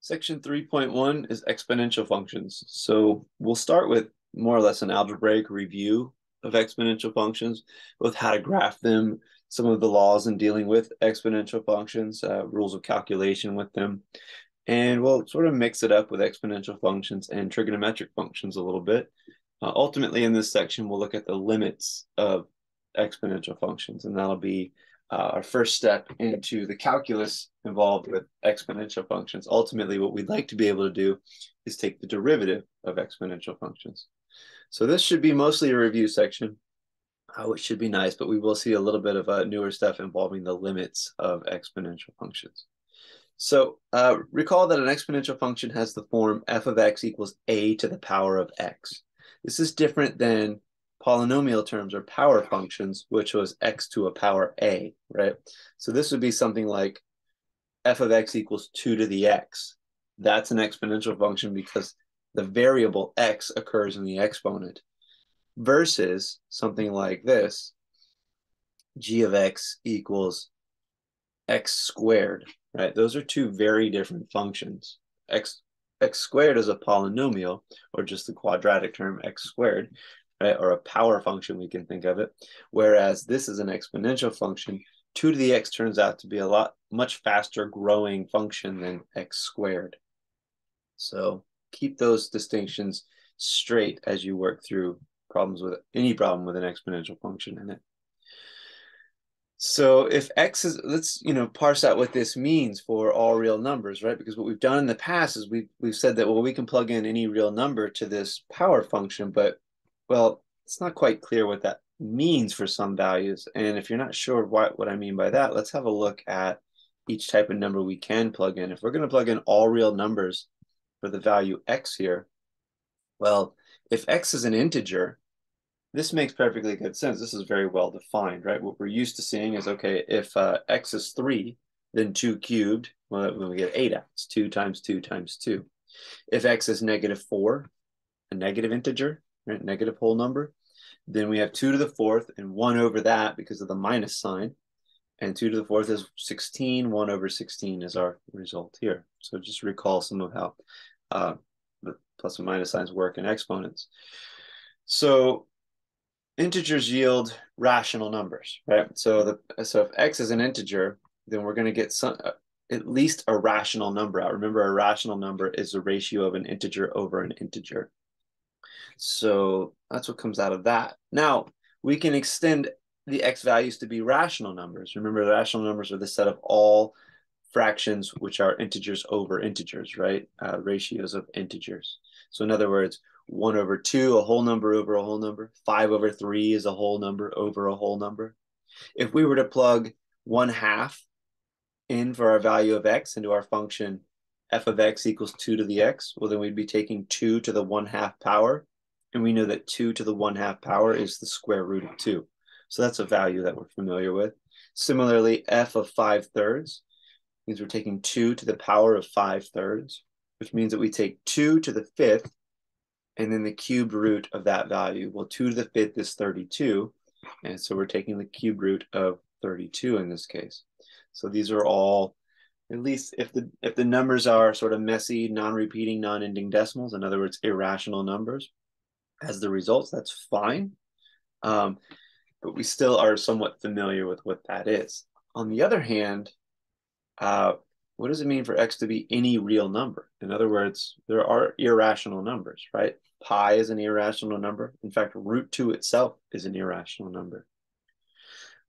Section 3.1 is exponential functions. So we'll start with more or less an algebraic review of exponential functions, both how to graph them, some of the laws in dealing with exponential functions, rules of calculation with them. And we'll sort of mix it up with exponential functions and trigonometric functions a little bit. Ultimately, in this section, we'll look at the limits of exponential functions, and that'll be our first step into the calculus involved with exponential functions. Ultimately, what we'd like to be able to do is take the derivative of exponential functions. So this should be mostly a review section, which should be nice, but we will see a little bit of newer stuff involving the limits of exponential functions. So recall that an exponential function has the form f of x equals a to the power of x. This is different than polynomial terms or power functions, which was x to a power a, right? So this would be something like f of x equals 2 to the x. That's an exponential function because the variable x occurs in the exponent, versus something like this, g of x equals x squared, right? Those are two very different functions. X squared is a polynomial, or just the quadratic term x squared, right? Or a power function, we can think of it. Whereas this is an exponential function. 2 to the x turns out to be much faster growing function than x squared. So keep those distinctions straight as you work through problems with any problem with an exponential function in it. So if x is, let's parse out what this means for all real numbers, right? Because what we've done in the past is we've said that, well, we can plug in any real number to this power function, but well, it's not quite clear what that means for some values. And if you're not sure what I mean by that, let's have a look at each type of number we can plug in. If we're going to plug in all real numbers for the value x here, well, if x is an integer, this makes perfectly good sense. This is very well defined, right? What we're used to seeing is, okay, if x is 3, then 2 cubed, well, when we get 8 out, it's 2 times 2 times 2. If x is -4, a negative integer, right, negative whole number, then we have 2 to the 4th and 1 over that because of the minus sign. And 2 to the 4th is 16, 1 over 16 is our result here. So just recall some of how the plus and minus signs work in exponents. So integers yield rational numbers, right? So if x is an integer, then we're going to get at least a rational number out. Remember, a rational number is the ratio of an integer over an integer. So that's what comes out of that. Now, we can extend the x values to be rational numbers. Remember, rational numbers are the set of all fractions which are integers over integers, right? Ratios of integers. So in other words, 1 over 2, a whole number over a whole number. 5 over 3 is a whole number over a whole number. If we were to plug 1/2 in for our value of x into our function f of x equals 2 to the x, well, then we'd be taking 2 to the 1/2 power. And we know that 2 to the 1/2 power is the square root of 2. So that's a value that we're familiar with. Similarly, f of 5/3 means we're taking 2 to the power of 5/3, which means that we take 2 to the 5th and then the cubed root of that value. Well, 2 to the 5th is 32, and so we're taking the cubed root of 32 in this case. So these are all, at least if the numbers are sort of messy, non-repeating, non-ending decimals, in other words, irrational numbers, as the results, that's fine. But we still are somewhat familiar with what that is. On the other hand, what does it mean for x to be any real number? In other words, there are irrational numbers, right? Pi is an irrational number. In fact, root 2 itself is an irrational number.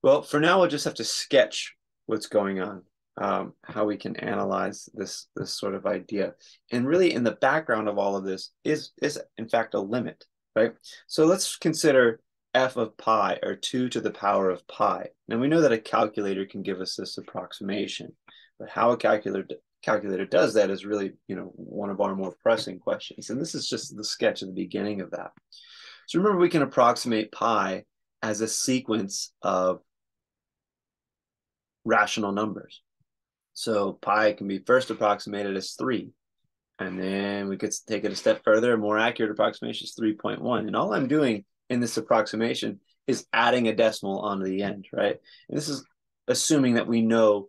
Well, for now, we'll just have to sketch what's going on, how we can analyze this sort of idea. And really, in the background of all of this is in fact, a limit, right? So let's consider f of pi, or 2 to the power of pi. Now, we know that a calculator can give us this approximation. But how a calculator does that is really, one of our more pressing questions. And this is just the sketch at the beginning of that. So remember, we can approximate pi as a sequence of rational numbers. So pi can be first approximated as 3. And then we could take it a step further. A more accurate approximation is 3.1. And all I'm doing in this approximation is adding a decimal onto the end, right? And this is assuming that we know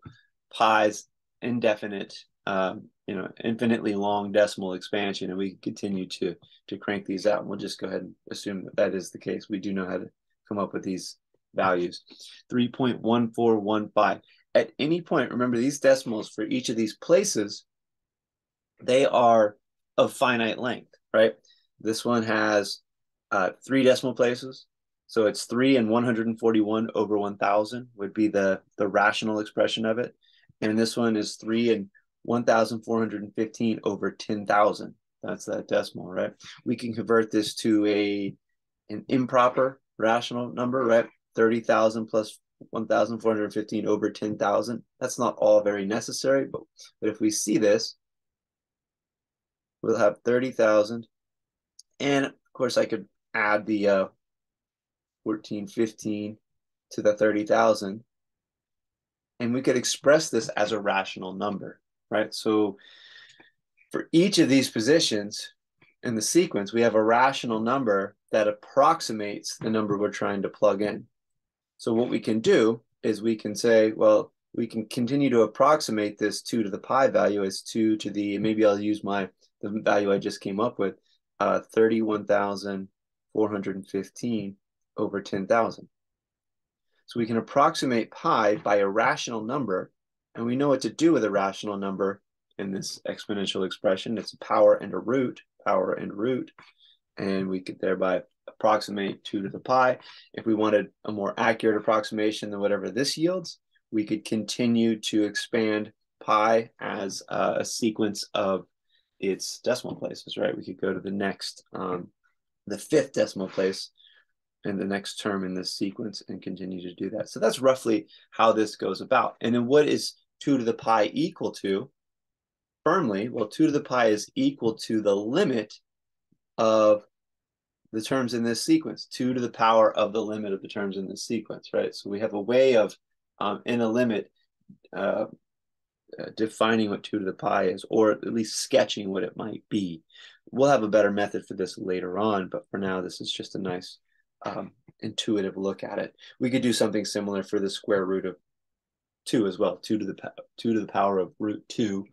pi's indefinite infinitely long decimal expansion, and we can continue to crank these out. And we'll just go ahead and assume that that is the case. We do know how to come up with these values. 3.1415. At any point, remember these decimals for each of these places, they are of finite length, right? This one has 3 decimal places. So it's 3 and 141 over 1,000 would be the rational expression of it. And this one is 3 and 1,415 over 10,000. That's that decimal, right? We can convert this to an improper rational number, right? 30,000 plus 1,415 over 10,000. That's not all very necessary, but if we see this, we'll have 30,000. And of course, I could add the 1415 to the 30,000. And we could express this as a rational number, right? So for each of these positions in the sequence, we have a rational number that approximates the number we're trying to plug in. So what we can do is we can say, well, we can continue to approximate this 2 to the pi value as 2 to the, maybe I'll use the value I just came up with, 31,415 over 10,000. So we can approximate pi by a rational number, and we know what to do with a rational number in this exponential expression. It's a power and a root, and we could thereby approximate 2 to the pi. If we wanted a more accurate approximation than whatever this yields, we could continue to expand pi as a sequence of its decimal places, right? We could go to the next, the 5th decimal place in the next term in this sequence and continue to do that. So that's roughly how this goes about. And then what is 2 to the pi equal to? Firmly, well, 2 to the pi is equal to the limit of the terms in this sequence, 2 to the power of the limit of the terms in this sequence, right? So we have a way of, in a limit, defining what 2 to the pi is, or at least sketching what it might be. We'll have a better method for this later on, but for now, this is just a nice intuitive look at it. We could do something similar for the square root of 2 as well, 2 to the power of root 2.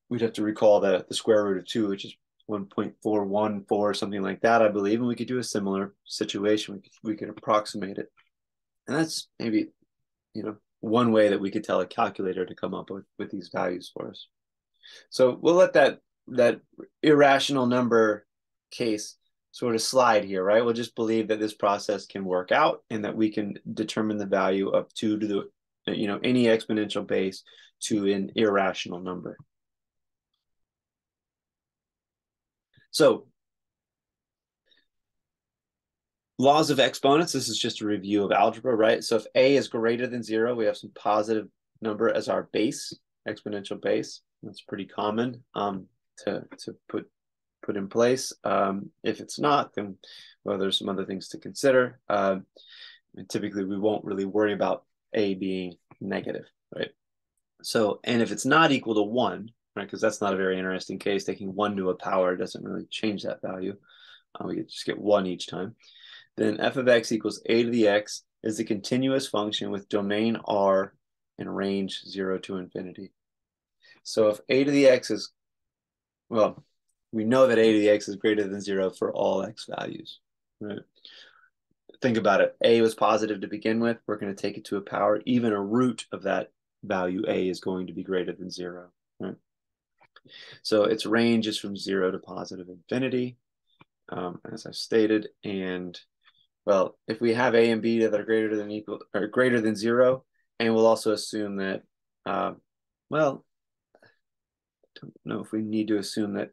We'd have to recall the square root of 2, which is 1.414, something like that, I believe, and we could do a similar situation. We could approximate it, and that's maybe one way that we could tell a calculator to come up with these values for us. So we'll let that irrational number case sort of slide here, right? We'll just believe that this process can work out and that we can determine the value of 2 to the, any exponential base to an irrational number. So laws of exponents, this is just a review of algebra, right? So if a is greater than 0, we have some positive number as our base, exponential base. That's pretty common to put in place. If it's not, then, well, there's some other things to consider. And typically, we won't really worry about a being negative, right? So, and if it's not equal to 1, right, because that's not a very interesting case, taking 1 to a power doesn't really change that value. We could just get 1 each time. Then f of x equals a to the x is a continuous function with domain R and range 0 to infinity. So if a to the x is, well, we know that a to the x is greater than 0 for all x values, right? Think about it. A was positive to begin with. We're going to take it to a power. Even a root of that value, a, is going to be greater than 0, right? So its range is from 0 to positive infinity, as I've stated. And, well, if we have a and b that are greater than 0, and we'll also assume that, well, I don't know if we need to assume that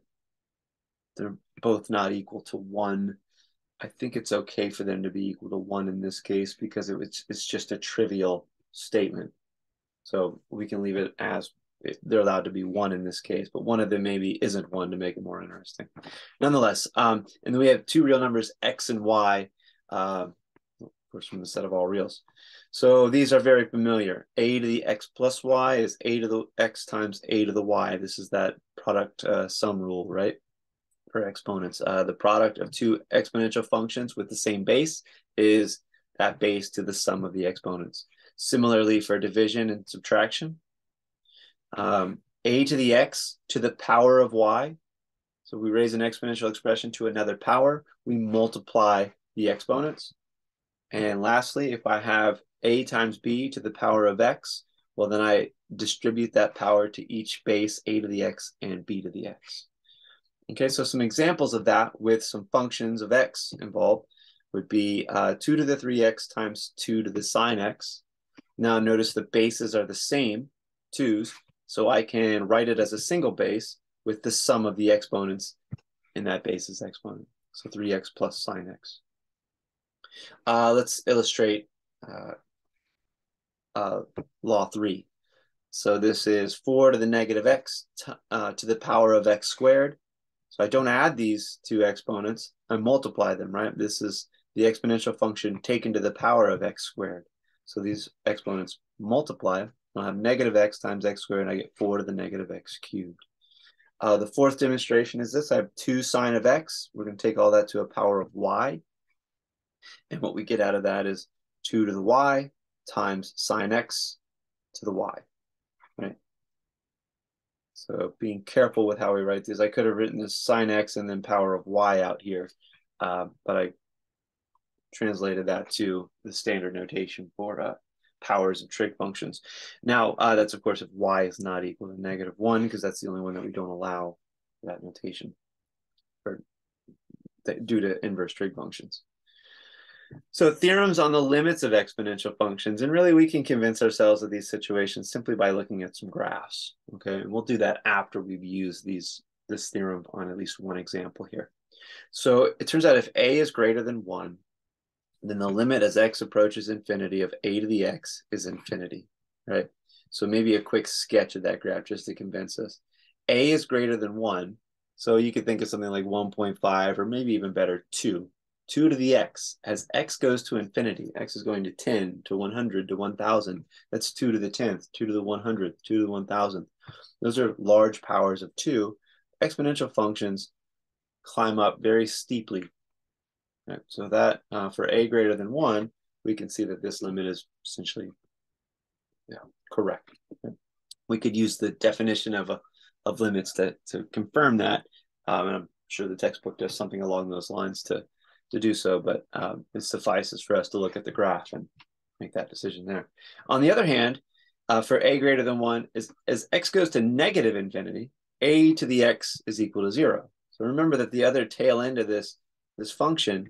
they're both not equal to 1. I think it's okay for them to be equal to 1 in this case because it's just a trivial statement. So we can leave it as they're allowed to be 1 in this case, but one of them maybe isn't 1 to make it more interesting. Nonetheless, and then we have 2 real numbers, x and y, of course, from the set of all reals. So these are very familiar. A to the x plus y is a to the x times a to the y. This is that product sum rule, right? For exponents. The product of 2 exponential functions with the same base is that base to the sum of the exponents. Similarly, for division and subtraction, a to the x to the power of y. So we raise an exponential expression to another power, we multiply the exponents. And lastly, if I have a times b to the power of x, well, then I distribute that power to each base, a to the x and b to the x. Okay, so some examples of that with some functions of x involved would be 2 to the 3x times 2 to the sine x. Now notice the bases are the same, 2's, so I can write it as a single base with the sum of the exponents in that base's exponent. So 3x plus sine x. Let's illustrate law 3. So this is 4 to the negative x to the power of x squared. So I don't add these two exponents, I multiply them, right? This is the exponential function taken to the power of x squared. So these exponents multiply. I'll have negative x times x squared, and I get 4 to the negative x cubed. The fourth demonstration is this. I have 2 sine of x. We're going to take all that to a power of y. And what we get out of that is 2 to the y times sine x to the y, right? So being careful with how we write these. I could have written this sine x and then power of y out here, but I translated that to the standard notation for powers of trig functions. Now, that's of course if y is not equal to -1, because that's the only one that we don't allow that notation due to inverse trig functions. So theorems on the limits of exponential functions, and really we can convince ourselves of these situations simply by looking at some graphs, okay? And we'll do that after we've used this theorem on at least one example here. So it turns out if a is greater than 1, then the limit as x approaches infinity of a to the x is infinity, right? So maybe a quick sketch of that graph just to convince us. A is greater than 1, so you could think of something like 1.5 or maybe even better, 2. 2 to the x. As x goes to infinity, x is going to 10, to 100, to 1,000. That's 2 to the 10th, 2 to the 100th, 2 to the 1,000th. Those are large powers of 2. Exponential functions climb up very steeply. Right? So that for a greater than 1, we can see that this limit is essentially correct. Okay? We could use the definition of limits to confirm that. And I'm sure the textbook does something along those lines to do so, but it suffices for us to look at the graph and make that decision there. On the other hand, for a greater than 1, as x goes to negative infinity, a to the x is equal to 0. So remember that the other tail end of this function,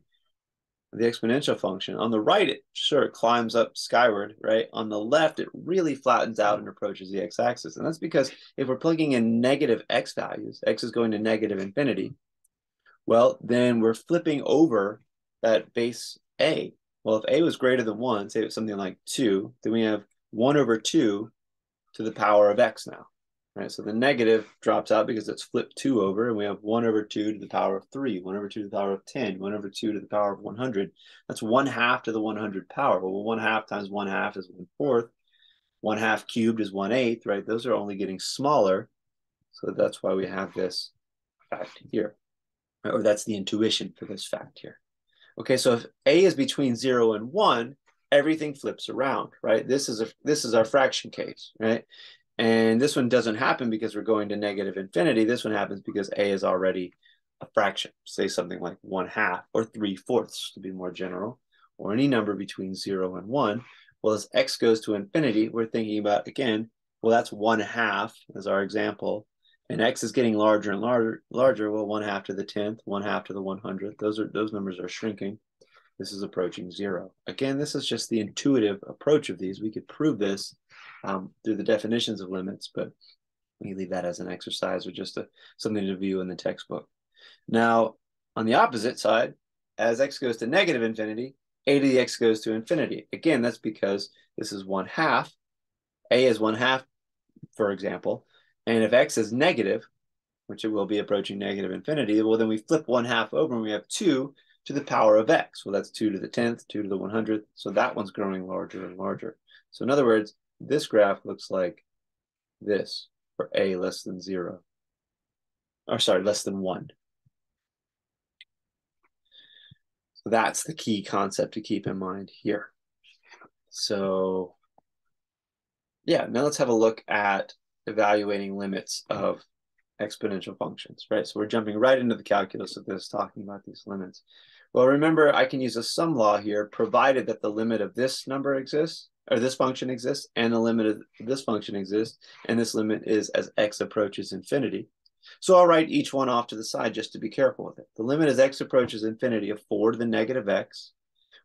the exponential function, on the right, it climbs up skyward, right? On the left, it really flattens out and approaches the x-axis. And that's because if we're plugging in negative x values, x is going to negative infinity, well, then we're flipping over that base a. Well, if a was greater than 1, say it's something like 2, then we have 1 over 2 to the power of x now. Right? So the negative drops out because it's flipped 2 over, and we have 1 over 2 to the power of 3, 1 over 2 to the power of 10, 1 over 2 to the power of 100. That's 1/2 to the 100 power. Well, 1/2 times 1/2 is 1/4. 1/2 cubed is 1/8, right? Those are only getting smaller. So that's why we have this fact here. Or that's the intuition for this fact here. Okay, so if a is between 0 and 1, everything flips around, right? This is our fraction case, right? And this one doesn't happen because we're going to negative infinity. This one happens because a is already a fraction, say something like 1/2 or 3/4 to be more general, or any number between 0 and 1. Well, as x goes to infinity, we're thinking about, again, well, that's 1/2 as our example. And x is getting larger and larger. Well, 1/2 to the 10th, 1/2 to the 100th. Those numbers are shrinking. This is approaching 0. Again, this is just the intuitive approach of these. We could prove this through the definitions of limits, but we leave that as an exercise or just something to view in the textbook. Now, on the opposite side, as x goes to negative infinity, a to the x goes to infinity. Again, that's because this is 1/2. A is 1/2, for example. And if x is negative, which it will be approaching negative infinity, well, then we flip 1/2 over and we have 2 to the power of x. Well, that's 2 to the 10th, 2 to the 100th. So that one's growing larger and larger. So in other words, this graph looks like this for a less than 0. Or sorry, less than 1. So that's the key concept to keep in mind here. So yeah, now let's have a look at evaluating limits of exponential functions, right? So we're jumping right into the calculus of this, talking about these limits. Well, remember, I can use a sum law here, provided that the limit of this number exists, or this function exists, and the limit of this function exists, and this limit is as x approaches infinity. So I'll write each one off to the side just to be careful with it. The limit as x approaches infinity of 4 to the negative x.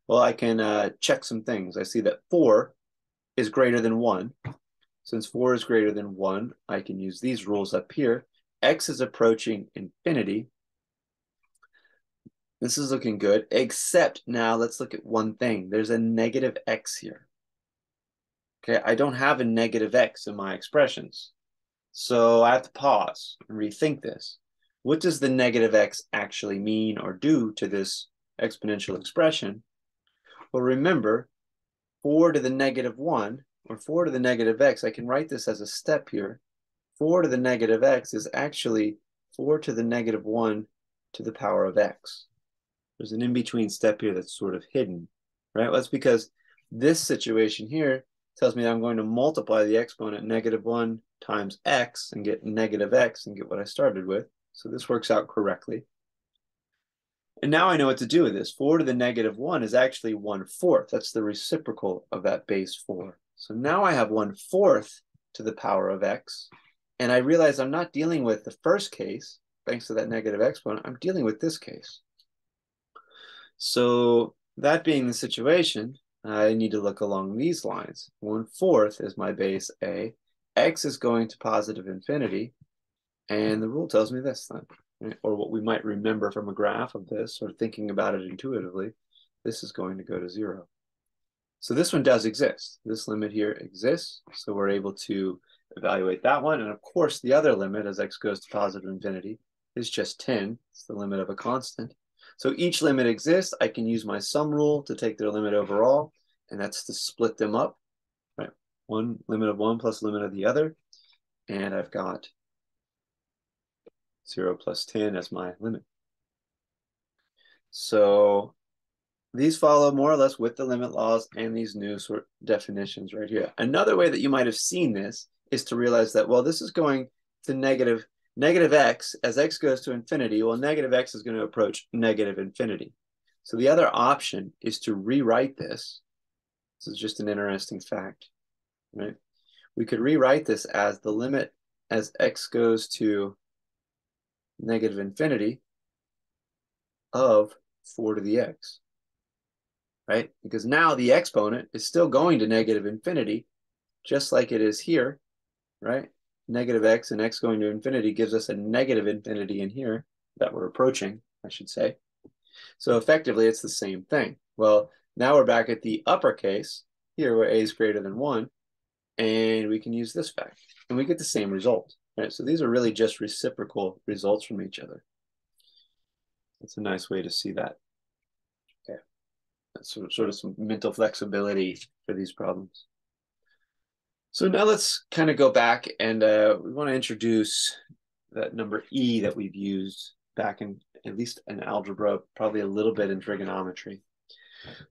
Well, I can check some things. I see that 4 is greater than 1. Since 4 is greater than 1, I can use these rules up here. X is approaching infinity. This is looking good, except now let's look at one thing. There's a negative x here. Okay, I don't have a negative x in my expressions. So I have to pause and rethink this. What does the negative x actually mean or do to this exponential expression? Well, remember, 4 to the negative 1, or 4 to the negative x, I can write this as a step here. 4 to the negative x is actually 4 to the negative 1 to the power of x. There's an in-between step here that's sort of hidden, right? Well, that's because this situation here tells me that I'm going to multiply the exponent -1 times x and get negative x and get what I started with. So this works out correctly. And now I know what to do with this. 4 to the negative 1 is actually 1/4. That's the reciprocal of that base 4. So now I have 1/4 to the power of x. And I realize I'm not dealing with the first case, thanks to that negative exponent. I'm dealing with this case. So that being the situation, I need to look along these lines. 1/4 is my base a. X is going to positive infinity. And the rule tells me this then, right? Or what we might remember from a graph of this, or thinking about it intuitively, this is going to go to 0. So this one does exist. This limit here exists. So we're able to evaluate that one. And of course, the other limit as x goes to positive infinity is just 10. It's the limit of a constant. So each limit exists. I can use my sum rule to take their limit overall, and that's to split them up, right? One limit of one plus limit of the other. And I've got 0 plus 10 as my limit. So these follow more or less with the limit laws and these new sort of definitions right here. Another way that you might have seen this is to realize that, well, this is going to negative x as x goes to infinity. Well, negative x is going to approach negative infinity. So the other option is to rewrite this. This is just an interesting fact, right? We could rewrite this as the limit as x goes to negative infinity of 4 to the x, right? Because now the exponent is still going to negative infinity, just like it is here, right? Negative x and x going to infinity gives us a negative infinity in here that we're approaching, I should say. So effectively, it's the same thing. Well, now we're back at the uppercase here where a is greater than 1, and we can use this fact, and we get the same result, right? So these are really just reciprocal results from each other. That's a nice way to see that. Okay, that's sort of some mental flexibility for these problems. So now let's kind of go back and we want to introduce that number e that we've used back in at least in algebra, probably a little bit in trigonometry.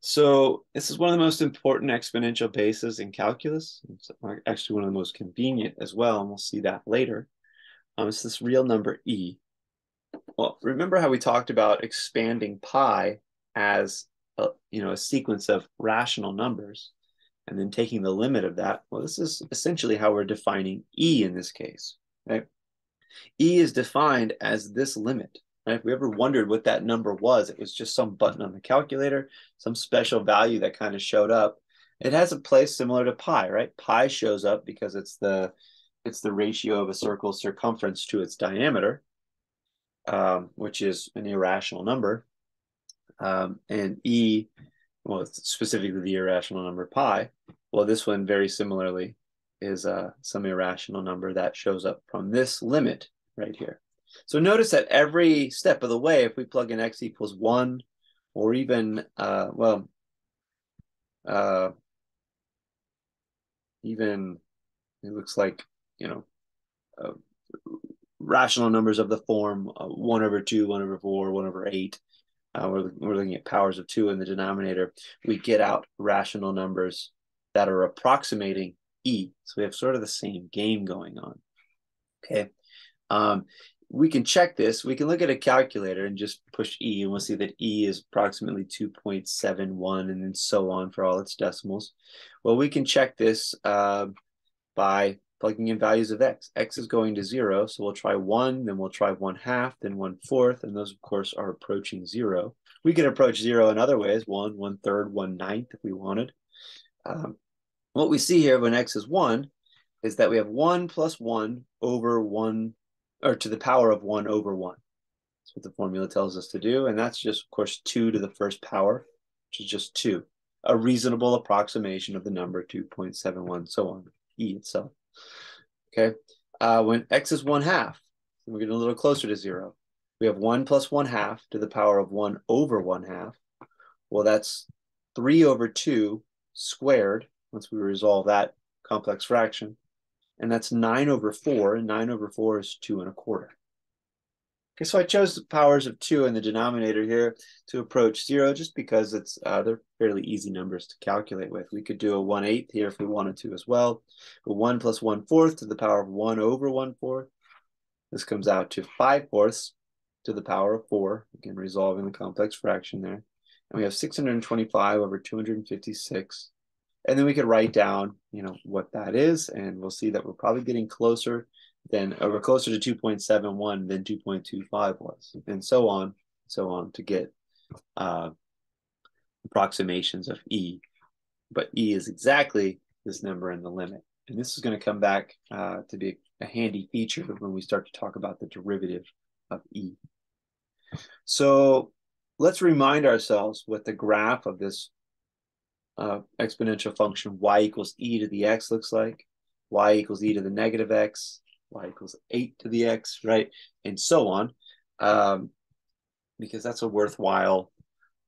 So this is one of the most important exponential bases in calculus. It's actually one of the most convenient as well, and we'll see that later. It's this real number e. Well, remember how we talked about expanding pi as a sequence of rational numbers, and then taking the limit of that? Well, this is essentially how we're defining e in this case, right? E is defined as this limit, right? If we ever wondered what that number was, it was just some button on the calculator, some special value that kind of showed up. It has a place similar to pi, right? Pi shows up because it's the ratio of a circle's circumference to its diameter, which is an irrational number. And e, well, it's specifically the irrational number pi. Well, this one very similarly is some irrational number that shows up from this limit right here. So notice that every step of the way, if we plug in x equals 1, or even, even it looks like, rational numbers of the form 1/2, 1/4, 1/8. We're looking at powers of 2 in the denominator. We get out rational numbers that are approximating e. So we have sort of the same game going on. Okay. Um, we can check this. We can look at a calculator and just push e, and we'll see that e is approximately 2.71, and then so on for all its decimals. Well, we can check this by plugging in values of x. X is going to 0, so we'll try 1, then we'll try 1/2, then 1/4, and those, of course, are approaching 0. We can approach 0 in other ways, 1, 1/3, 1/9 if we wanted. What we see here when x is 1 is that we have 1 plus 1 over 1, or to the power of 1 over 1. That's what the formula tells us to do, and that's just, of course, 2 to the first power, which is just 2. A reasonable approximation of the number 2.71, so on, e itself. Okay, when x is 1/2, we're getting a little closer to 0. We have 1 plus 1/2 to the power of 1 over 1/2. Well, that's 3 over 2 squared, once we resolve that complex fraction. And that's 9 over 4, and 9 over 4 is 2 1/4. Okay, so I chose the powers of 2 in the denominator here to approach 0, just because they're fairly easy numbers to calculate with. We could do a 1/8 here if we wanted to as well. But 1 plus 1/4 to the power of 1 over 1/4. This comes out to 5/4 to the power of 4, again, resolving the complex fraction there. And we have 625 over 256. And then we could write down, what that is, and we'll see that we're probably getting closer we're closer to 2.71 than 2.25 was, and so on to get approximations of e. But e is exactly this number in the limit. And this is going to come back to be a handy feature when we start to talk about the derivative of e. So let's remind ourselves what the graph of this exponential function y equals e to the x looks like. Y equals e to the negative x, y equals 8 to the x, right? And so on, because that's a worthwhile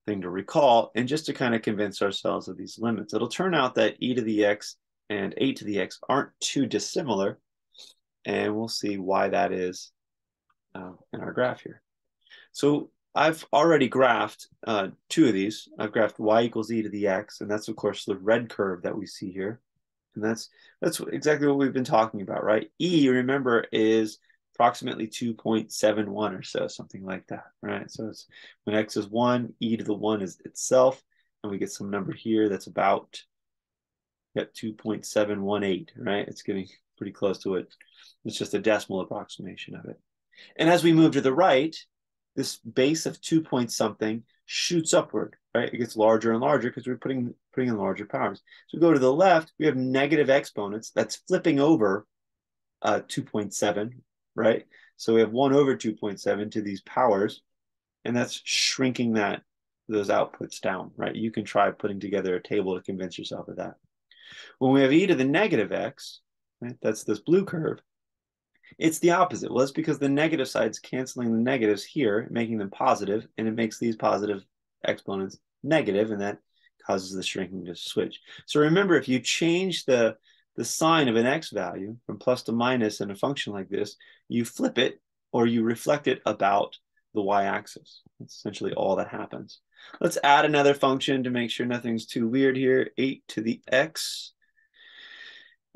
thing to recall, and just to kind of convince ourselves of these limits. It'll turn out that e to the x and 8 to the x aren't too dissimilar, and we'll see why that is in our graph here. So I've already graphed 2 of these. I've graphed y equals e to the x, and that's, of course, the red curve that we see here. And that's exactly what we've been talking about, right? E, remember, is approximately 2.71 or so, something like that, right? So it's when x is 1, e to the 1 is itself, and we get some number here that's about 2.718, right? It's getting pretty close to it. It's just a decimal approximation of it. And as we move to the right, this base of 2 point something shoots upward, right? It gets larger and larger because we're putting in larger powers. So we go to the left, we have negative exponents. That's flipping over 2.7, right? So we have 1 over 2.7 to these powers, and that's shrinking those outputs down, right? You can try putting together a table to convince yourself of that. When we have e to the negative x, right, that's this blue curve, it's the opposite. Well, it's because the negative side's canceling the negatives here, making them positive, and it makes these positive exponents negative, and that causes the shrinking to switch. So remember, if you change the sign of an x value from plus to minus in a function like this, you flip it or you reflect it about the y-axis. That's essentially all that happens. Let's add another function to make sure nothing's too weird here. 8 to the x.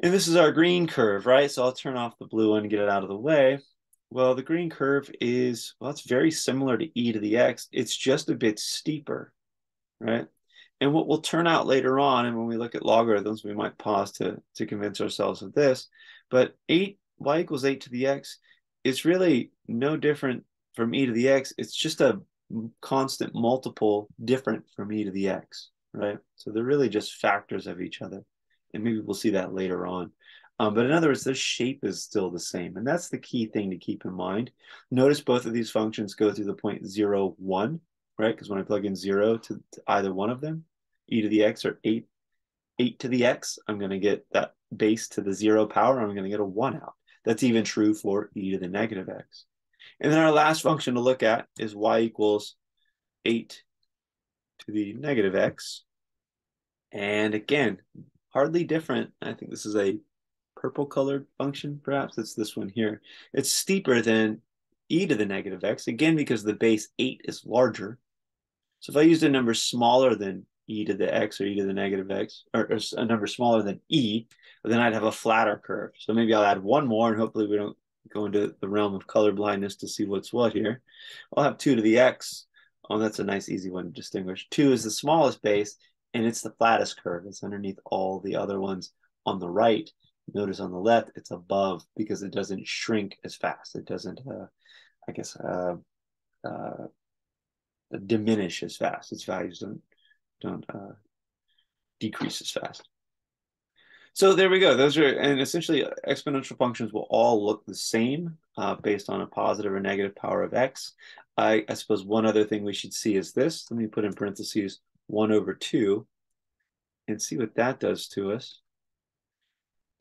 And this is our green curve, right? So I'll turn off the blue one and get it out of the way. Well, the green curve is, well, it's very similar to e to the x. It's just a bit steeper, right? And what will turn out later on, and when we look at logarithms, we might pause to convince ourselves of this, but y equals 8 to the x is really no different from e to the x. It's just a constant multiple different from e to the x, right? So they're really just factors of each other. And maybe we'll see that later on. But in other words, the shape is still the same. And that's the key thing to keep in mind. Notice both of these functions go through the point 0, 1, right? Because when I plug in 0 to either one of them, e to the x or 8 to the x, I'm going to get that base to the 0 power. I'm going to get a 1 out. That's even true for e to the negative x. And then our last function to look at is y equals 8 to the negative x. And again, hardly different. I think this is a purple colored function, perhaps. It's this one here. It's steeper than e to the negative x, again, because the base 8 is larger. So if I used a number smaller than e to the x or e to the negative x, or a number smaller than e, then I'd have a flatter curve. So maybe I'll add one more, and hopefully we don't go into the realm of color blindness to see what's what here. I'll have 2 to the x. Oh, that's a nice easy one to distinguish. 2 is the smallest base, and it's the flattest curve. It's underneath all the other ones on the right. Notice on the left, it's above because it doesn't shrink as fast. It doesn't, I guess, diminish as fast. Its values don't decrease as fast. So there we go. Those are, and essentially exponential functions will all look the same based on a positive or negative power of x. I suppose one other thing we should see is this. Let me put in parentheses 1 over 2 and see what that does to us.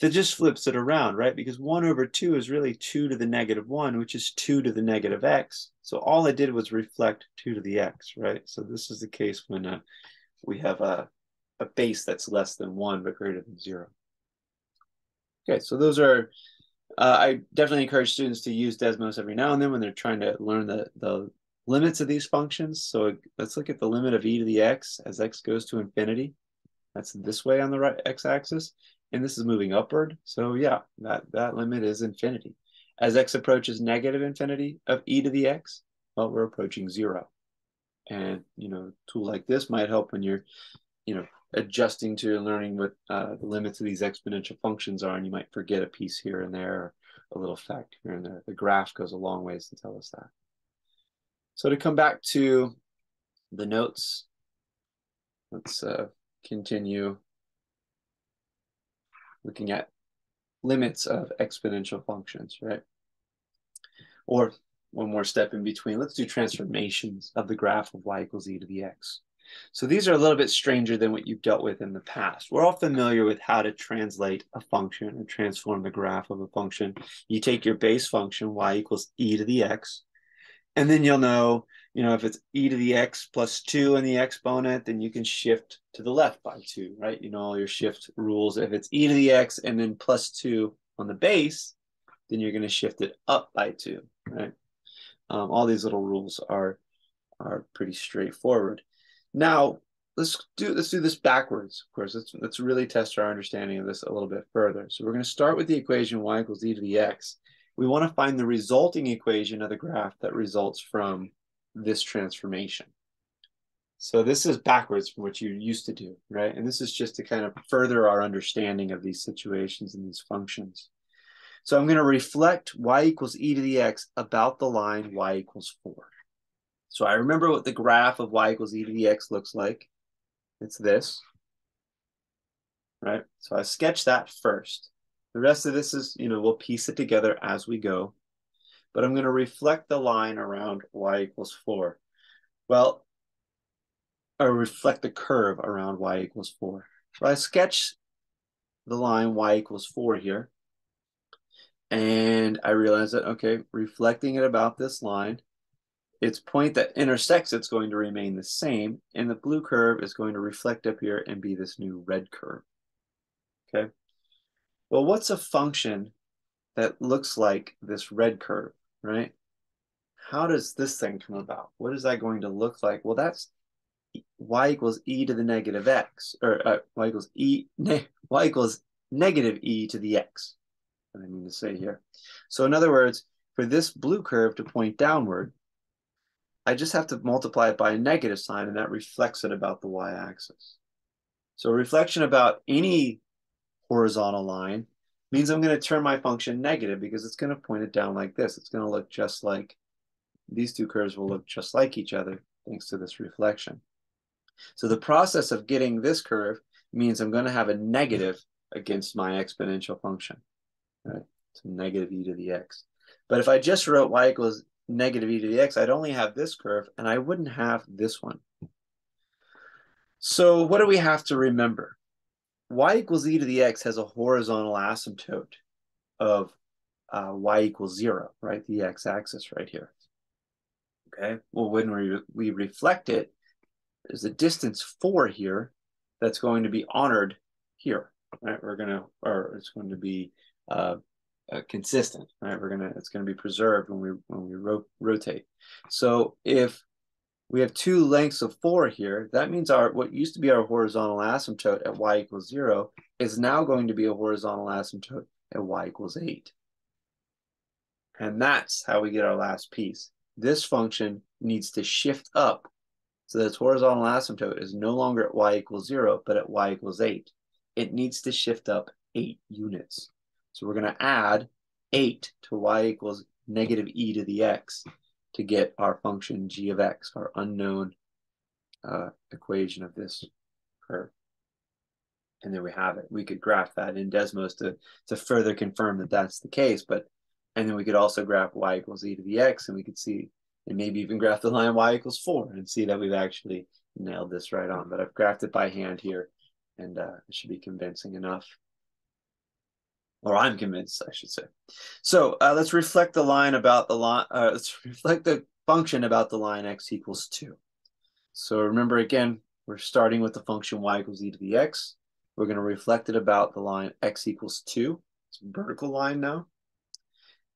That just flips it around, right? Because 1 over 2 is really 2 to the negative 1, which is 2 to the negative x. So all I did was reflect 2 to the x, right? So this is the case when we have a base that's less than 1 but greater than 0. Okay, so those are, I definitely encourage students to use Desmos every now and then when they're trying to learn the limits of these functions. So let's look at the limit of e to the x as x goes to infinity. That's this way on the right x-axis, and this is moving upward. So yeah, that limit is infinity. As x approaches negative infinity of e to the x, well, we're approaching 0. And, a tool like this might help when you're, adjusting to learning what the limits of these exponential functions are, and you might forget a piece here and there, or a little fact here and there. The graph goes a long ways to tell us that. So to come back to the notes, let's continue looking at limits of exponential functions, right? Or one more step in between, let's do transformations of the graph of y equals e to the x. So these are a little bit stranger than what you've dealt with in the past. We're all familiar with how to translate a function and transform the graph of a function. You take your base function, y equals e to the x, and then you'll know, if it's e to the x plus 2 in the exponent, then you can shift to the left by 2, right? You know all your shift rules. If it's e to the x and then plus 2 on the base, then you're going to shift it up by 2, right? All these little rules are pretty straightforward. Now, let's do this backwards. Of course, let's really test our understanding of this a little bit further. So we're going to start with the equation y equals e to the x. We want to find the resulting equation of the graph that results from this transformation. So this is backwards from what you used to do, right? And this is just to kind of further our understanding of these situations and these functions. So I'm going to reflect y equals e to the x about the line y equals 4. So I remember what the graph of y equals e to the x looks like. It's this, right? So I sketch that first. The rest of this is, we'll piece it together as we go. But I'm going to reflect the line around y equals 4. Well, or reflect the curve around y equals 4. So I sketch the line y equals 4 here. And I realize that, okay, reflecting it about this line, its point that intersects it's going to remain the same, and the blue curve is going to reflect up here and be this new red curve. Okay. Well, what's a function that looks like this red curve, right? How does this thing come about? What is that going to look like? Well, that's y equals e to the negative x, or y equals negative e to the x. What I mean to say here. So in other words, for this blue curve to point downward, I just have to multiply it by a negative sign, and that reflects it about the y-axis. So reflection about any horizontal line means I'm going to turn my function negative because it's going to point it down like this. It's going to look just like, these two curves will look just like each other thanks to this reflection. So the process of getting this curve means I'm going to have a negative against my exponential function, right? So negative e to the x. But if I just wrote y equals negative e to the x, I'd only have this curve, and I wouldn't have this one. So what do we have to remember? Y equals e to the x has a horizontal asymptote of y equals 0, right? The x-axis right here. Okay, well, when we reflect it, there's a distance 4 here that's going to be honored here, right? It's going to be consistent, right? It's going to be preserved when we rotate. So if we have two lengths of 4 here. That means our what used to be our horizontal asymptote at y equals 0 is now going to be a horizontal asymptote at y equals 8. And that's how we get our last piece. This function needs to shift up so that its horizontal asymptote is no longer at y equals 0, but at y equals 8. It needs to shift up 8 units. So we're going to add 8 to y equals negative e to the x to get our function g of x, our unknown equation of this curve. And there we have it. We could graph that in Desmos to further confirm that that's the case. And then we could also graph y equals e to the x, and we could see, and maybe even graph the line y equals 4 and see that we've actually nailed this right on. But I've graphed it by hand here, and it should be convincing enough. Or I'm convinced, I should say. So let's reflect the line about the line. Let's reflect the function about the line x equals 2. So remember again, we're starting with the function y equals e to the x. We're going to reflect it about the line x equals 2. It's a vertical line now.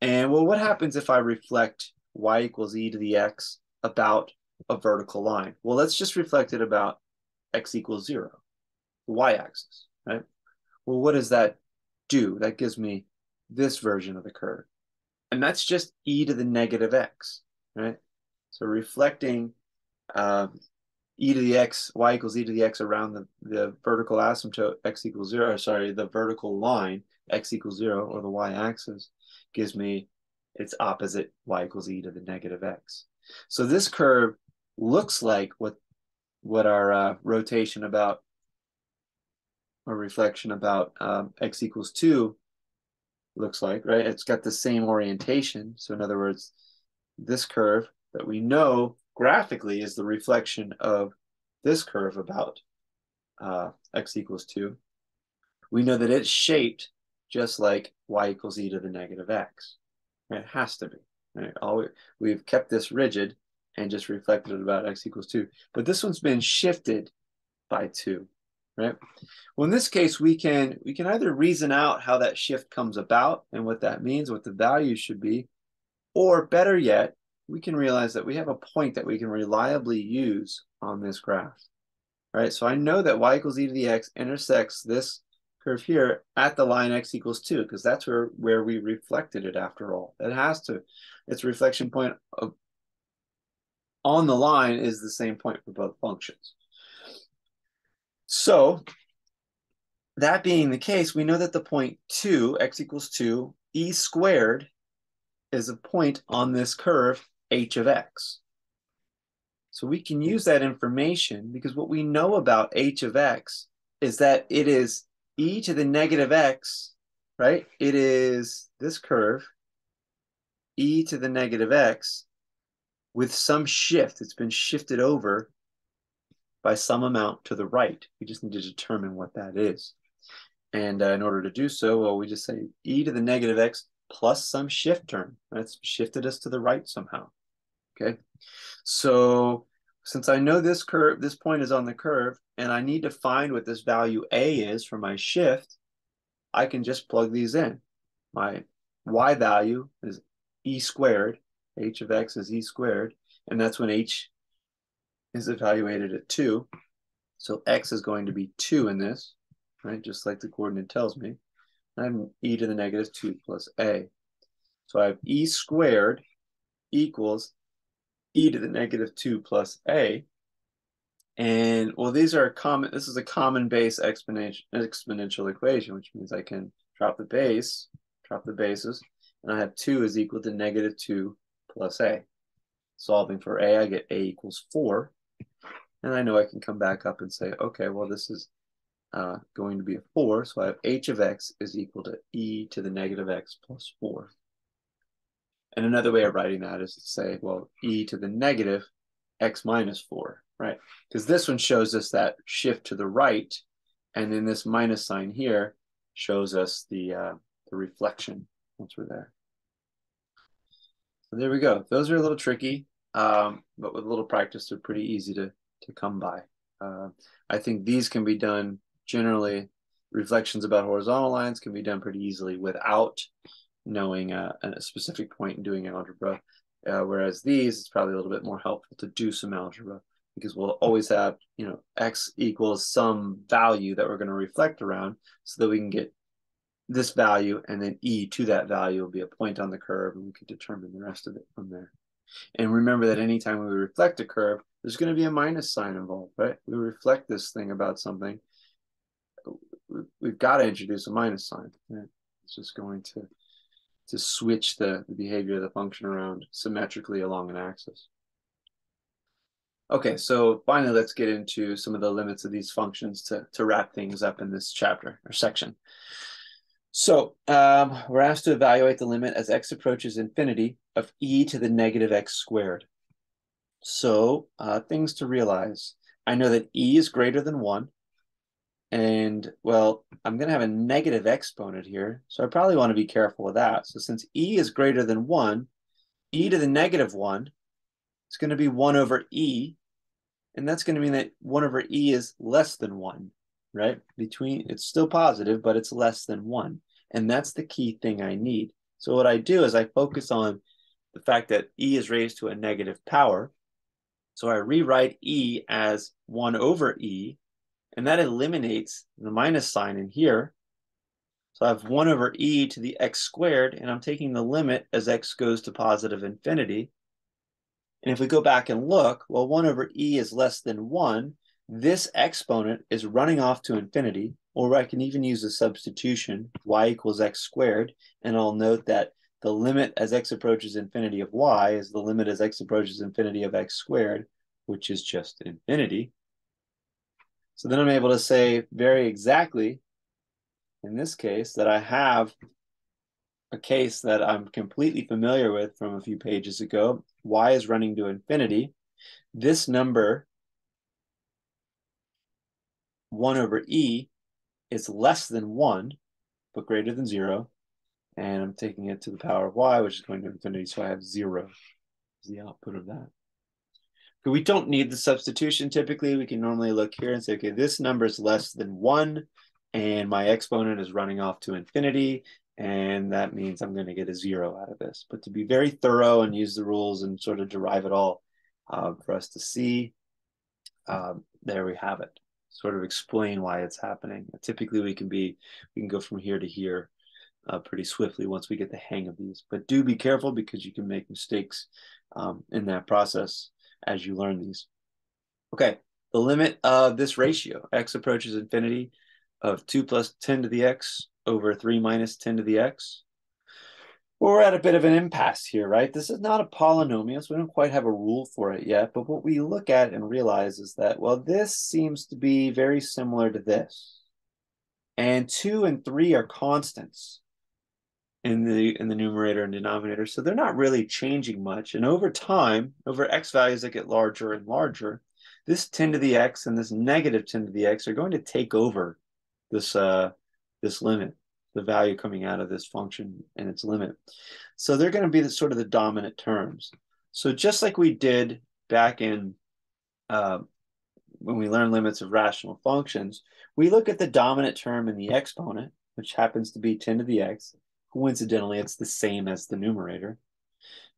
And well, what happens if I reflect y equals e to the x about a vertical line? Well, let's just reflect it about x equals 0, the y-axis, right? Well, what does that do? That gives me this version of the curve. And that's just e to the negative x, right? So reflecting e to the x, y equals e to the x around the vertical asymptote x equals 0, sorry, the vertical line x equals 0, or the y-axis, gives me its opposite, y equals e to the negative x. So this curve looks like what our rotation about, or reflection about x equals 2 looks like, right? It's got the same orientation. So in other words, this curve that we know graphically is the reflection of this curve about x equals 2. We know that it's shaped just like y equals e to the negative x. It has to be. Right? We've kept this rigid and just reflected it about x equals 2. But this one's been shifted by 2, right? Well, in this case, we can either reason out how that shift comes about and what that means, what the value should be, or better yet, we can realize that we have a point that we can reliably use on this graph, right? So I know that y equals e to the x intersects this curve here at the line x equals 2, because that's where we reflected it after all. It has to, its reflection point on the line is the same point for both functions. So that being the case, we know that the point 2, x equals 2, e squared is a point on this curve h of x. So we can use that information because what we know about h of x is that it is e to the negative x, right? It is this curve, e to the negative x, with some shift. It's been shifted over by some amount to the right. We just need to determine what that is. And in order to do so, well, we just say e to the negative x plus some shift term. That's shifted us to the right somehow. Okay. So since I know this curve, this point is on the curve, and I need to find what this value a is for my shift, I can just plug these in. My y value is e squared. H of x is e squared. And that's when h is evaluated at 2. So x is going to be 2 in this, right? Just like the coordinate tells me. I'm e to the negative 2 plus a. So I have e squared equals e to the negative 2 plus a. And well, these are common, this is a common base exponential equation, which means I can drop the bases, and I have 2 is equal to negative 2 plus a. Solving for a, I get a equals 4. And I know I can come back up and say, okay, well, this is going to be a 4. So I have h of x is equal to e to the negative x plus 4. And another way of writing that is to say, well, e to the negative x minus 4, right? Because this one shows us that shift to the right, and then this minus sign here shows us the reflection once we're there. So there we go. Those are a little tricky, but with a little practice, they're pretty easy to come by. I think these can be done generally. Reflections about horizontal lines can be done pretty easily without knowing a specific point and doing algebra. Whereas these, it's probably a little bit more helpful to do some algebra because we'll always have, x equals some value that we're going to reflect around so that we can get this value, and then e to that value will be a point on the curve, and we can determine the rest of it from there. And remember that anytime we reflect a curve, there's going to be a minus sign involved, right? We reflect this thing about something, we've got to introduce a minus sign. Right? It's just going to switch the behavior of the function around symmetrically along an axis. Okay, so finally, let's get into some of the limits of these functions to wrap things up in this chapter or section. So we're asked to evaluate the limit as x approaches infinity of e to the negative x squared. So things to realize. I know that e is greater than 1. And, well, I'm going to have a negative exponent here. So I probably want to be careful with that. So since e is greater than 1, e to the negative 1 is going to be 1 over e. And that's going to mean that 1 over e is less than 1, right? It's still positive, but it's less than 1. And that's the key thing I need. So what I do is I focus on the fact that e is raised to a negative power. So I rewrite e as 1 over e, and that eliminates the minus sign in here. So I have 1 over e to the x squared, and I'm taking the limit as x goes to positive infinity. And if we go back and look, well, 1 over e is less than 1. This exponent is running off to infinity, or I can even use a substitution, y equals x squared, and I'll note that the limit as x approaches infinity of y is the limit as x approaches infinity of x squared, which is just infinity. So then I'm able to say very exactly, in this case, that I have a case that I'm completely familiar with from a few pages ago. Y is running to infinity. This number, 1 over e, is less than 1, but greater than 0. And I'm taking it to the power of y, which is going to infinity, so I have 0 is the output of that. But we don't need the substitution typically. We can normally look here and say, okay, this number is less than 1, and my exponent is running off to infinity, and that means I'm going to get a 0 out of this. But to be very thorough and use the rules and sort of derive it all for us to see, there we have it. Sort of explain why it's happening. Typically, we can go from here to here pretty swiftly once we get the hang of these. But do be careful because you can make mistakes in that process as you learn these. Okay, the limit of this ratio, x approaches infinity, of 2 plus 10 to the x over 3 minus 10 to the x. Well, we're at a bit of an impasse here, right? This is not a polynomial, so we don't quite have a rule for it yet. But what we look at and realize is that, well, this seems to be very similar to this. And 2 and 3 are constants in the numerator and denominator, so they're not really changing much. And over time, over x values that get larger and larger, this 10 to the x and this negative 10 to the x are going to take over this limit, the value coming out of this function and its limit. So they're going to be sort of the dominant terms. So just like we did back in when we learn limits of rational functions, we look at the dominant term in the exponent, which happens to be 10 to the x. Coincidentally, it's the same as the numerator.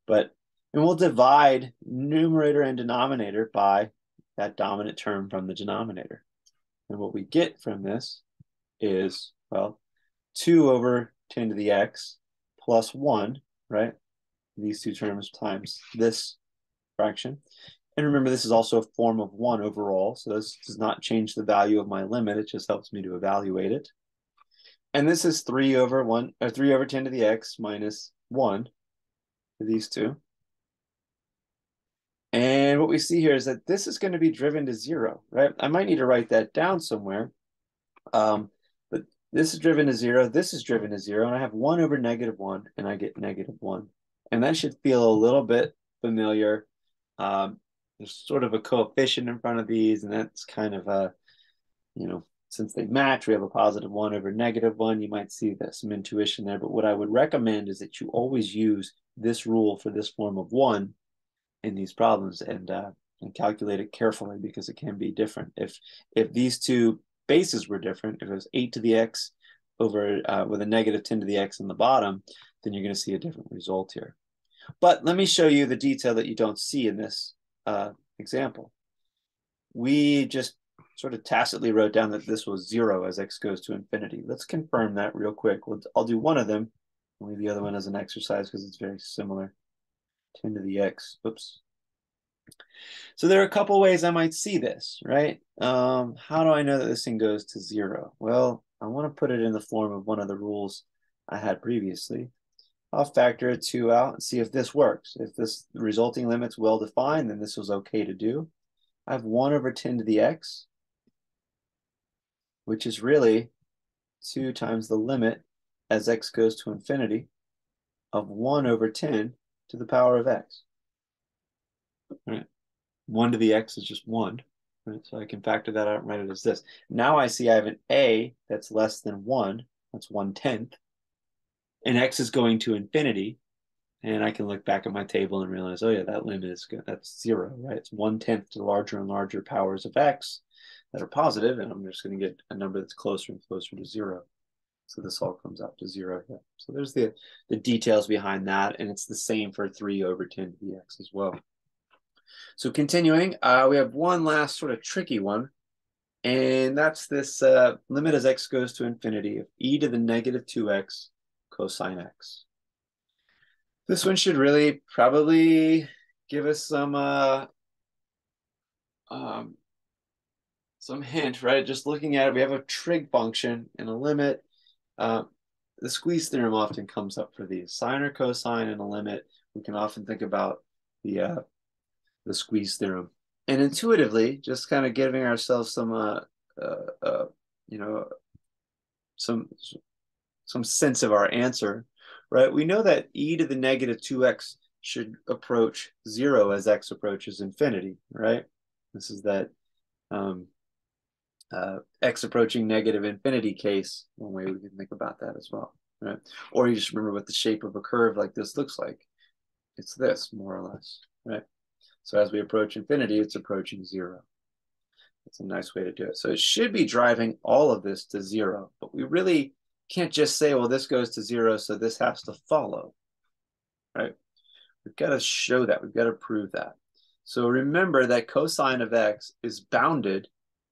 And we'll divide numerator and denominator by that dominant term from the denominator. And what we get from this is, well, 2 over 10 to the x plus 1, right? These two terms times this fraction. And remember, this is also a form of 1 overall, so this does not change the value of my limit. It just helps me to evaluate it. And this is 3 over 10 to the x minus 1 for these two. And what we see here is that this is going to be driven to 0, right? I might need to write that down somewhere. But this is driven to 0, this is driven to 0, and I have 1 over negative 1, and I get negative 1. And that should feel a little bit familiar. There's sort of a coefficient in front of these, and that's kind of a, since they match, we have a positive 1 over negative 1. You might see that some intuition there, but what I would recommend is that you always use this rule for this form of 1 in these problems and calculate it carefully because it can be different. If these two bases were different, if it was 8 to the x over with a negative 10 to the x in the bottom, then you're going to see a different result here. But let me show you the detail that you don't see in this example. We just sort of tacitly wrote down that this was 0 as x goes to infinity. Let's confirm that real quick. I'll do one of them, and leave the other one as an exercise because it's very similar. 10 to the x. Oops. So there are a couple ways I might see this, right? How do I know that this thing goes to 0? Well, I want to put it in the form of one of the rules I had previously. I'll factor a 2 out and see if this works. If this resulting limit's well defined, then this was okay to do. I have 1 over 10 to the x, which is really 2 times the limit as x goes to infinity of 1 over 10 to the power of x. Right? 1 to the x is just 1. Right? So I can factor that out and write it as this. Now I see I have an a that's less than 1. That's 1/10. And x is going to infinity. And I can look back at my table and realize, oh yeah, that limit is good. That's 0, right? It's 1/10 to larger and larger powers of x that are positive, and I'm just going to get a number that's closer and closer to 0. So this all comes out to 0 here. So there's the details behind that, and it's the same for 3 over 10 to the x as well. So continuing, we have one last sort of tricky one, and that's this limit as x goes to infinity of e to the negative 2x cosine x. This one should really probably give us some hint, right? Just looking at it, we have a trig function and a limit. The squeeze theorem often comes up for these. Sine or cosine and a limit, we can often think about the squeeze theorem. And intuitively, just kind of giving ourselves some, you know, some sense of our answer, right? We know that e to the negative 2x should approach 0 as x approaches infinity, right? This is that x approaching negative infinity case. One way we can think about that as well, right? Or you just remember what the shape of a curve like this looks like. It's this, more or less, right? So as we approach infinity, it's approaching 0. That's a nice way to do it. So it should be driving all of this to 0, but we really can't just say, well, this goes to 0, so this has to follow, right? We've got to show that. We've got to prove that. So remember that cosine of x is bounded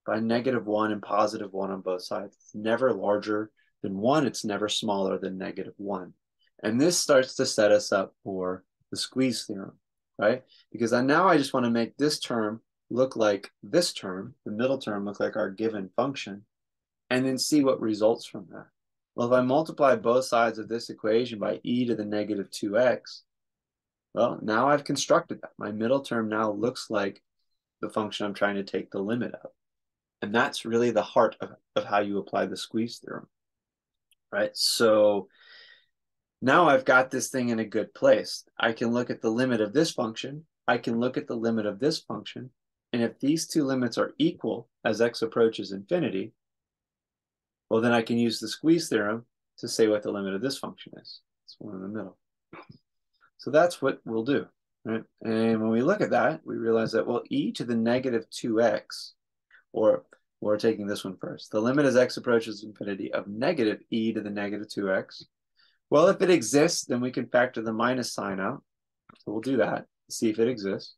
by -1 and +1 on both sides. It's never larger than 1. It's never smaller than -1. And this starts to set us up for the squeeze theorem, right? Because now I just want to make this term look like this term, the middle term look like our given function, and then see what results from that. Well, if I multiply both sides of this equation by e to the negative 2x, well, now I've constructed that. My middle term now looks like the function I'm trying to take the limit of. And that's really the heart of how you apply the squeeze theorem, right? So now I've got this thing in a good place. I can look at the limit of this function. I can look at the limit of this function. And if these two limits are equal as x approaches infinity, well, then I can use the squeeze theorem to say what the limit of this function is. It's one in the middle. So that's what we'll do, right? And when we look at that, we realize that, well, e to the negative 2x, or we're taking this one first. The limit as x approaches infinity of negative e to the negative 2x. Well, if it exists, then we can factor the minus sign out. So we'll do that, see if it exists.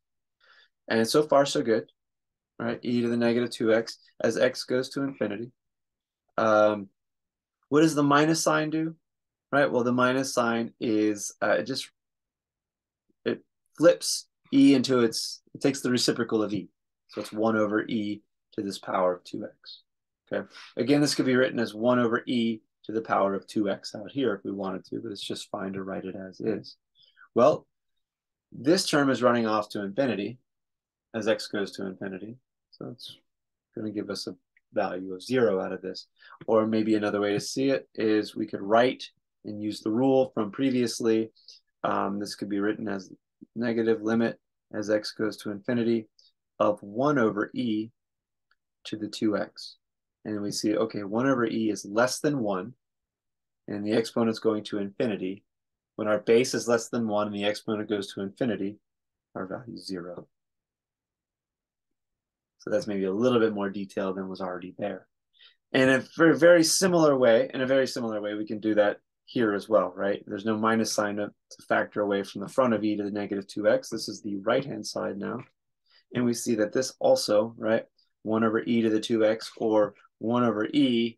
And so far, so good, right? E to the negative 2x as x goes to infinity. What does the minus sign do? Right, well, the minus sign is, it flips e into it takes the reciprocal of e. So it's 1 over e to this power of 2x. Okay. Again, this could be written as 1 over e to the power of 2x out here if we wanted to, but it's just fine to write it as is. Well, this term is running off to infinity as x goes to infinity. So it's going to give us a value of 0 out of this. Or maybe another way to see it is we could write and use the rule from previously. This could be written as negative limit as x goes to infinity of 1 over e to the 2x. And we see, okay, 1 over e is less than 1, and the exponent's going to infinity. When our base is less than 1 and the exponent goes to infinity, our value is 0. So that's maybe a little bit more detail than was already there. And in a very similar way, we can do that here as well, right? There's no minus sign to factor away from the front of e to the negative 2x. This is the right-hand side now. And we see that this also, right, 1 over e to the 2x or 1 over e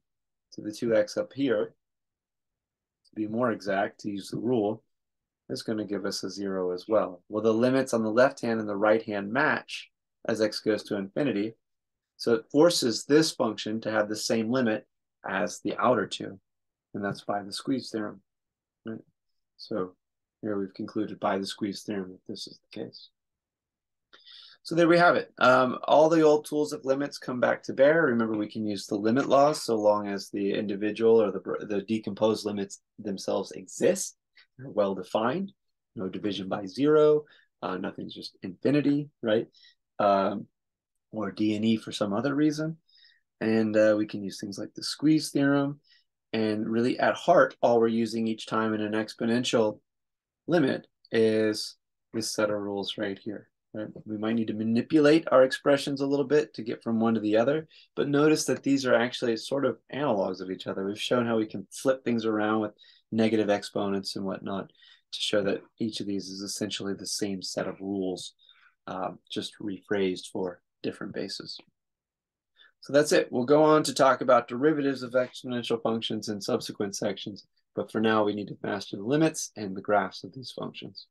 to the 2x up here, to be more exact, to use the rule, is going to give us a 0 as well. Well, the limits on the left hand and the right hand match as x goes to infinity. So it forces this function to have the same limit as the outer two. And that's by the squeeze theorem. Right? So here we've concluded by the squeeze theorem that this is the case. So there we have it. All the old tools of limits come back to bear. Remember, we can use the limit laws so long as the individual or the decomposed limits themselves exist. They're well defined. No division by 0. Nothing's just infinity, right? Or D and E for some other reason. And we can use things like the squeeze theorem. And really at heart, all we're using each time in an exponential limit is this set of rules right here. Right? We might need to manipulate our expressions a little bit to get from one to the other, but notice that these are actually sort of analogs of each other. We've shown how we can flip things around with negative exponents and whatnot to show that each of these is essentially the same set of rules, just rephrased for different bases. So that's it. We'll go on to talk about derivatives of exponential functions in subsequent sections, but for now we need to master the limits and the graphs of these functions.